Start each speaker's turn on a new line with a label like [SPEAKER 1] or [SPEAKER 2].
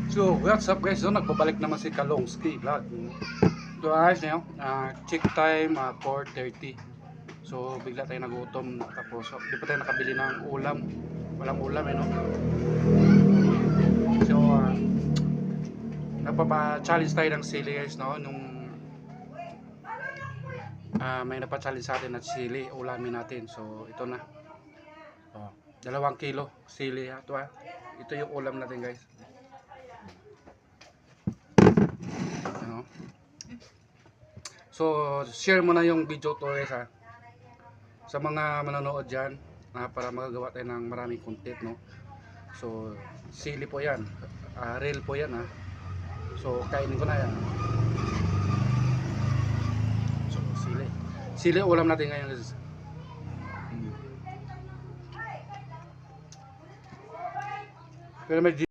[SPEAKER 1] So, what's up guys? So, nagbabalik naman si Kalongski Vlog. So, ayos na yun. Check time, 4:30. So, bigla tayo nagutom. Tapos, di pa tayo nakabili ng ulam. Walang ulam no? So, nagpapa-challenge tayo ng sili guys, no? May napa-challenge sa atin na sili, ulamin natin. So, ito na. 2 kilo sili. Ito yung ulam natin guys. So, share mo na yung video to guys sa mga manonood dyan para magagawa tayo ng maraming content, no? So, sili po yan. Real po yan, So, kainin ko na yan. So, sili. Sili ulam natin ngayon guys. Pero may